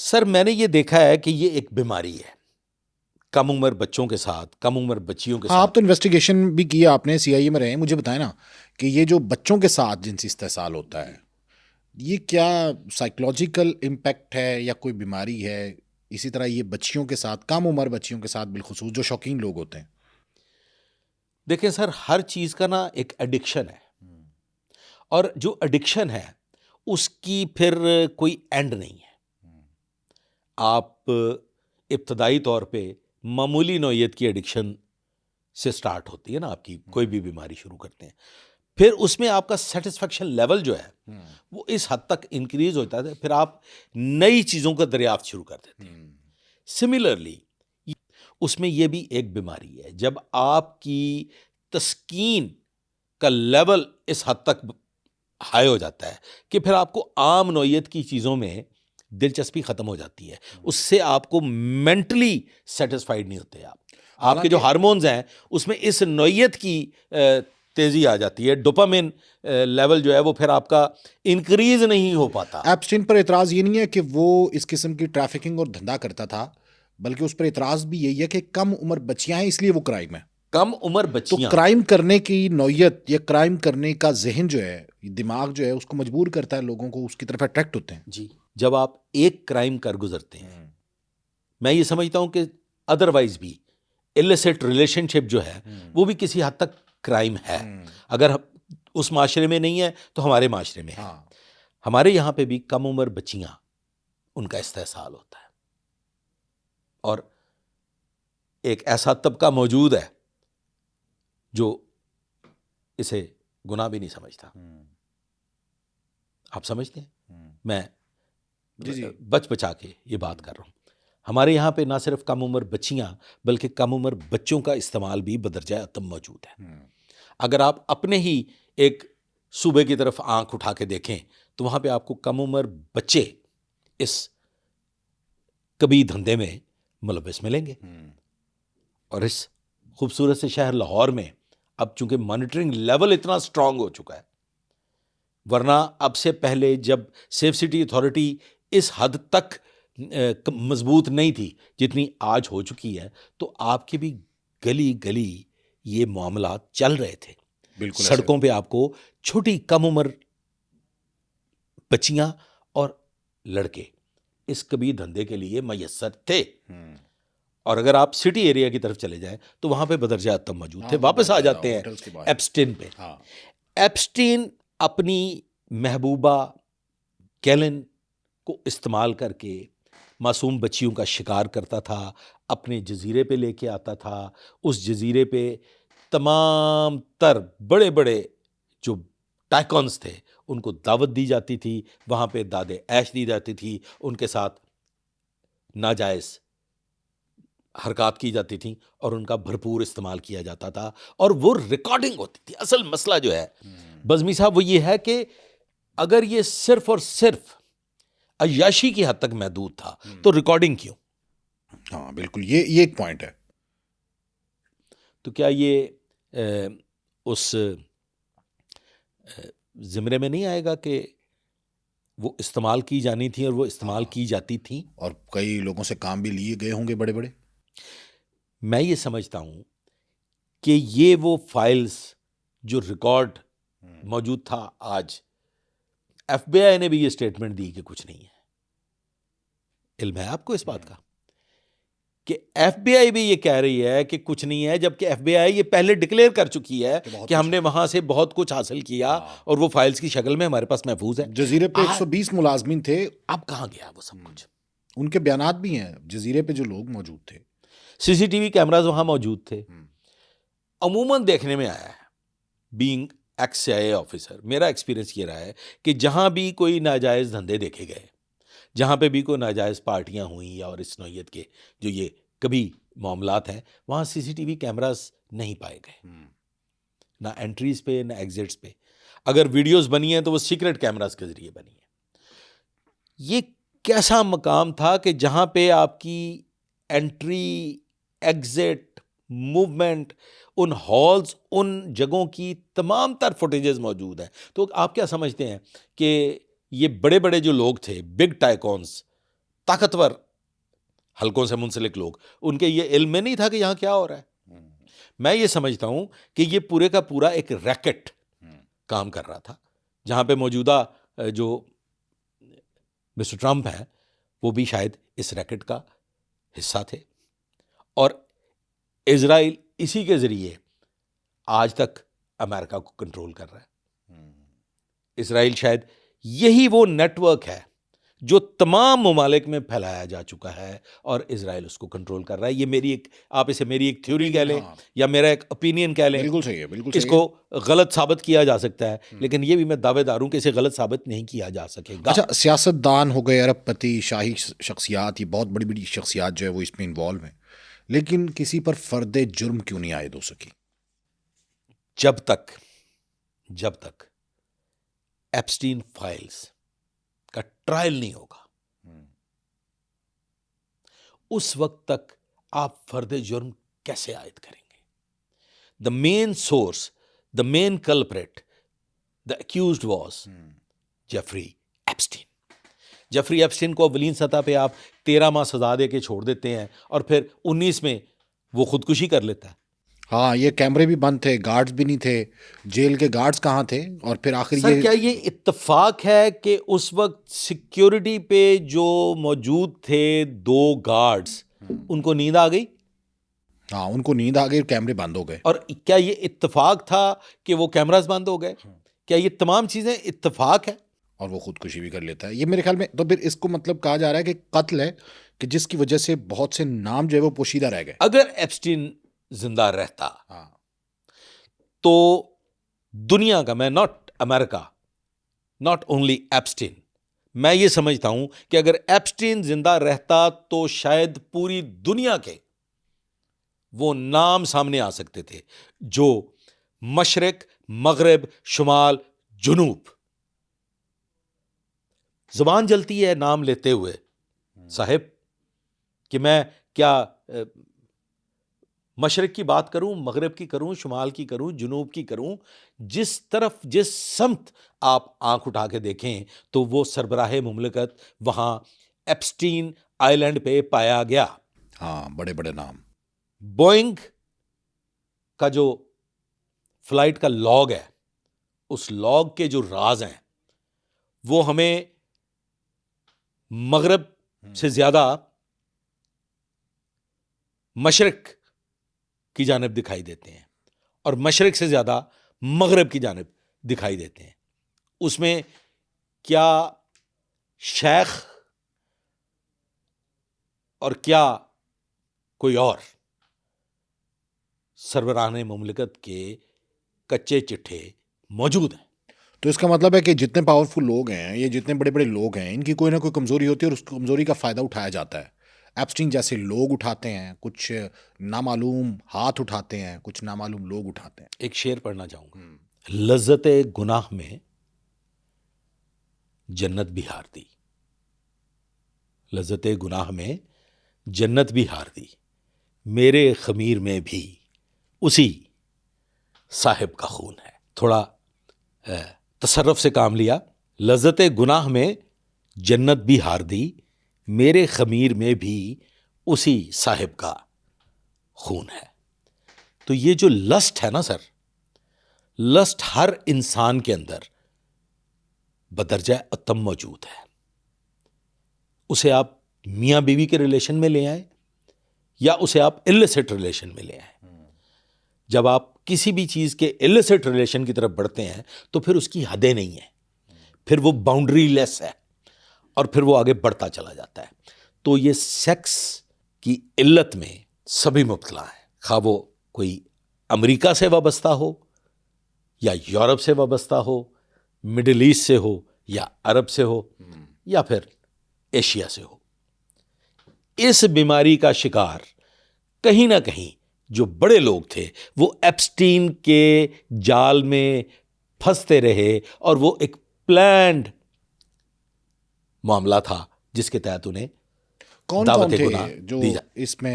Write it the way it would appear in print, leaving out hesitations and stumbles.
Sir मैंने ये देखा है कि ये एक बीमारी है, कम उम्र बच्चों के साथ, कम उम्र बच्चियों के हाँ, साथ। आप तो इन्वेस्टिगेशन भी किया आपने, सीआईए में रहे, मुझे बताएं ना कि ये जो बच्चों के साथ जिनसी इस्तेसाल होता है, ये क्या साइकोलॉजिकल इम्पैक्ट है या कोई बीमारी है? इसी तरह ये बच्चियों के साथ, कम उम्र बच्चियों के साथ बिलखुसूस जो शौकीन लोग होते हैं। देखिए सर, हर चीज़ का ना एक एडिक्शन है, और जो एडिक्शन है उसकी फिर कोई एंड नहीं है। आप इब्तदाई तौर पे मामूली नौइयत की एडिक्शन से स्टार्ट होती है ना, आपकी कोई भी बीमारी शुरू करते हैं, फिर उसमें आपका सेटिस्फेक्शन लेवल जो है वो इस हद तक इंक्रीज होता है, फिर आप नई चीज़ों का दरियाफ्त शुरू कर देते हैं। सिमिलरली उसमें यह भी एक बीमारी है, जब आपकी तस्कीन का लेवल इस हद तक हाई हो जाता है कि फिर आपको आम नौइयत की चीज़ों में दिलचस्पी ख़त्म हो जाती है, उससे आपको मेंटली सेटिस्फाइड नहीं होते आप। आपके जो हालांकि हार्मोन्स हैं उसमें इस नौइयत की तेज़ी आ जाती है, डोपामिन लेवल जो है वो फिर आपका इंक्रीज नहीं हो पाता। एप्स्टीन पर एतराज़ ये नहीं है कि वो इस किस्म की ट्रैफिकिंग और धंधा करता था, बल्कि उस पर एतराज़ भी यही है कि कम उम्र बच्चियां हैं, इसलिए वो क्राइम है। कम उम्र तो बच्चियां, क्राइम करने की नौयत या क्राइम करने का जहन जो है, दिमाग जो है, उसको मजबूर करता है, लोगों को उसकी तरफ अट्रैक्ट होते हैं। जी, जब आप एक क्राइम कर गुजरते हैं, मैं ये समझता हूं कि अदरवाइज भी इलिसिट रिलेशनशिप जो है वो भी किसी हद तक क्राइम है। अगर उस माशरे में नहीं है तो हमारे माशरे में है। हमारे यहाँ पे भी कम उम्र बच्चियां, उनका इस्तेसाल होता है, और एक ऐसा तबका मौजूद है जो इसे गुनाह भी नहीं समझता। आप समझते हैं? मैं जी जी। बच बचा के ये बात कर रहा हूँ। हमारे यहाँ पे ना सिर्फ कम उम्र बच्चियां बल्कि कम उम्र बच्चों का इस्तेमाल भी बदरजा अतम मौजूद है। अगर आप अपने ही एक सूबे की तरफ आंख उठा के देखें तो वहाँ पे आपको कम उम्र बच्चे इस कभी धंधे में मुलविस मिलेंगे। और इस खूबसूरत से शहर लाहौर में अब चूंकि मॉनिटरिंग लेवल इतना स्ट्रांग हो चुका है, वरना अब से पहले जब सेफ सिटी अथॉरिटी इस हद तक मजबूत नहीं थी जितनी आज हो चुकी है, तो आपके भी गली गली ये मामला चल रहे थे। बिल्कुल ऐसे। सड़कों पे आपको छोटी कम उम्र बच्चियां और लड़के इस कबीर धंधे के लिए मयस्सर थे। और अगर आप सिटी एरिया की तरफ चले जाएं तो वहां पे बदरजा अतम मौजूद थे। वापस आ जाते हैं होटल्स के बाहर। एप्स्टीन पे। हाँ। एप्स्टीन अपनी महबूबा कैलन को इस्तेमाल करके मासूम बच्चियों का शिकार करता था, अपने जजीरे पे लेके आता था। उस जजीरे पे तमाम तर बड़े बड़े जो टाइकॉन्स थे उनको दावत दी जाती थी, वहाँ पे दादे ऐश दी जाती थी, उनके साथ नाजायज़ हरकत की जाती थी और उनका भरपूर इस्तेमाल किया जाता था, और वो रिकॉर्डिंग होती थी। असल मसला जो है बज़मी साहब वो ये है कि अगर ये सिर्फ और सिर्फ अय्याशी की हद तक महदूद था तो रिकॉर्डिंग क्यों? हाँ बिल्कुल, ये एक पॉइंट है। तो क्या ये उस ज़िमरे में नहीं आएगा कि वो इस्तेमाल की जानी थी और वो इस्तेमाल की जाती थी? और कई लोगों से काम भी लिए गए होंगे बड़े बड़े। मैं ये समझता हूं कि ये वो फाइल्स जो रिकॉर्ड मौजूद था आज, एफबीआई ने भी ये स्टेटमेंट दी कि कुछ नहीं है। इल्म है आपको इस बात का कि एफबीआई भी ये कह रही है कि कुछ नहीं है, जबकि एफबीआई ये पहले डिक्लेयर कर चुकी है कि हमने वहां से बहुत कुछ हासिल किया और वो फाइल्स की शक्ल में हमारे पास महफूज है। जजीरे पे 120 मुलाजमीन थे। अब कहां गया वो सब कुछ? उनके बयानात भी हैं, जजीरे पे जो लोग मौजूद थे। सीसीटीवी कैमरास वहां मौजूद थे। अमूमन देखने में आया है, बीइंग एक्स सीआईए ऑफिसर, मेरा एक्सपीरियंस ये रहा है कि जहां भी कोई नाजायज़ धंधे देखे गए, जहाँ पे भी कोई नाजायज़ पार्टियाँ हुई और इस नौइयत के जो ये कभी मामलात हैं, वहाँ सीसीटीवी कैमरास नहीं पाए गए, ना एंट्रीज पे ना एग्जिट्स पे। अगर वीडियोस बनी हैं तो वो सीक्रेट कैमरास के ज़रिए बनी है। ये कैसा मकाम था कि जहाँ पे आपकी एंट्री, एग्जिट, मूवमेंट, उन हॉल्स, उन जगहों की तमाम तर फुटेजेस मौजूद हैं। तो आप क्या समझते हैं कि ये बड़े बड़े जो लोग थे, बिग टाइकॉन्स, ताकतवर हलकों से मुंसलिक लोग, उनके ये इल्म में नहीं था कि यहाँ क्या हो रहा है। मैं ये समझता हूं कि ये पूरे का पूरा एक रैकेट काम कर रहा था, जहां पे मौजूदा जो मिस्टर ट्रंप हैं वो भी शायद इस रैकेट का हिस्सा थे, और इजराइल इसी के जरिए आज तक अमेरिका को कंट्रोल कर रहा है। इजराइल शायद यही वो नेटवर्क है जो तमाम ममालिक में फैलाया जा चुका है और इजराइल उसको कंट्रोल कर रहा है। ये मेरी एक, आप इसे मेरी एक थ्योरी कह लें या मेरा एक ओपिनियन कह लें, बिल्कुल सही है, बिल्कुल सही इसको गलत साबित किया जा सकता है, लेकिन ये भी मैं दावेदार हूं कि इसे गलत साबित नहीं किया जा सकेगा। अच्छा, सियासतदान हो गए, अरबपति, शाही शख्सियात, ये बहुत बड़ी बड़ी शख्सियात जो है वो इसमें इन्वॉल्व हैं, लेकिन किसी पर फर्द जुर्म क्यों नहीं आयद हो सकी? जब तक एप्स्टीन फाइल्स का ट्रायल नहीं होगा, उस वक्त तक आप फर्द जुर्म कैसे आयद करेंगे? The main source, the main culprit, the accused was Jeffrey Epstein. Jeffrey Epstein को अवलीन सतह पे आप 13 माह सजा दे के छोड़ देते हैं और फिर 19 में वो खुदकुशी कर लेता है। हाँ, ये कैमरे भी बंद थे, गार्ड्स भी नहीं थे, जेल के गार्ड्स कहाँ थे? और फिर आखिर सर, क्या ये इत्तेफाक है कि उस वक्त सिक्योरिटी पे जो मौजूद थे 2 गार्ड्स, उनको नींद आ गई? हाँ, उनको नींद आ गई, कैमरे बंद हो गए। और क्या ये इत्तेफाक था कि वो कैमरास बंद हो गए? क्या ये तमाम चीजें इत्तेफाक है? और वो खुदकुशी भी कर लेता है। ये मेरे ख्याल में तो फिर इसको मतलब कहा जा रहा है कि कत्ल है, कि जिसकी वजह से बहुत से नाम जो है वो पोशीदा रह गए। अगर एप्स्टीन जिंदा रहता हाँ, तो दुनिया का, मैं not America, not only Epstein, मैं ये समझता हूं कि अगर एप्स्टीन जिंदा रहता तो शायद पूरी दुनिया के वो नाम सामने आ सकते थे जो मशरिक, मगरिब, शुमाल, जुनूब, जुबान जलती है नाम लेते हुए साहिब, कि मैं क्या मशरिक की बात करूं, मगरिब की करूं, शुमाल की करूं, जुनूब की करूं। जिस तरफ, जिस समत आप आंख उठा के देखें तो वो सरबराह मुमलिकत वहां एप्स्टीन आइलैंड पे पाया गया। हाँ, बड़े बड़े नाम। बोइंग का जो फ्लाइट का लॉग है, उस लॉग के जो राज हैं वो हमें मगरिब से ज्यादा मशरिक की जानिब दिखाई देते हैं और मशरिक से ज्यादा मगरिब की जानिब दिखाई देते हैं। उसमें क्या शेख और क्या कोई और सरबराह मुमलिकत के कच्चे चिट्ठे मौजूद हैं। तो इसका मतलब है कि जितने पावरफुल लोग हैं, ये जितने बड़े बड़े लोग हैं, इनकी कोई ना कोई कमजोरी होती है और उस कमजोरी का फायदा उठाया जाता है। एप्स्टीन जैसे लोग उठाते हैं, कुछ नामालूम हाथ उठाते हैं, कुछ नामालूम लोग उठाते हैं। एक शेर पढ़ना चाहूंगा, लज्जत गुनाह में जन्नत भी हार दी, लज्जत गुनाह में जन्नत भी हार दी, मेरे खमीर में भी उसी साहिब का खून है। थोड़ा तसर्रुफ से काम लिया, लज्जत गुनाह में जन्नत भी हार दी, मेरे खमीर में भी उसी साहिब का खून है। तो ये जो लस्ट है ना सर, लस्ट हर इंसान के अंदर बदरजा अतम मौजूद है। उसे आप मियाँ बीवी के रिलेशन में ले आए या उसे आप इलिसिट रिलेशन में ले आए। जब आप किसी भी चीज़ के इलिसिट रिलेशन की तरफ बढ़ते हैं तो फिर उसकी हदें नहीं है, फिर वो बाउंड्री लेस है और फिर वो आगे बढ़ता चला जाता है। तो ये सेक्स की इल्लत में सभी मुब्तला हैं, खा वो कोई अमेरिका से वाबस्ता हो या यूरोप से वाबस्ता हो, मिडिल ईस्ट से हो या अरब से हो या फिर एशिया से हो। इस बीमारी का शिकार कहीं ना कहीं जो बड़े लोग थे वो एप्स्टीन के जाल में फंसते रहे और वो एक प्लान्ड मामला था जिसके तहत उन्हें कौन दावत थे गुनाह जो दी जा। इसमें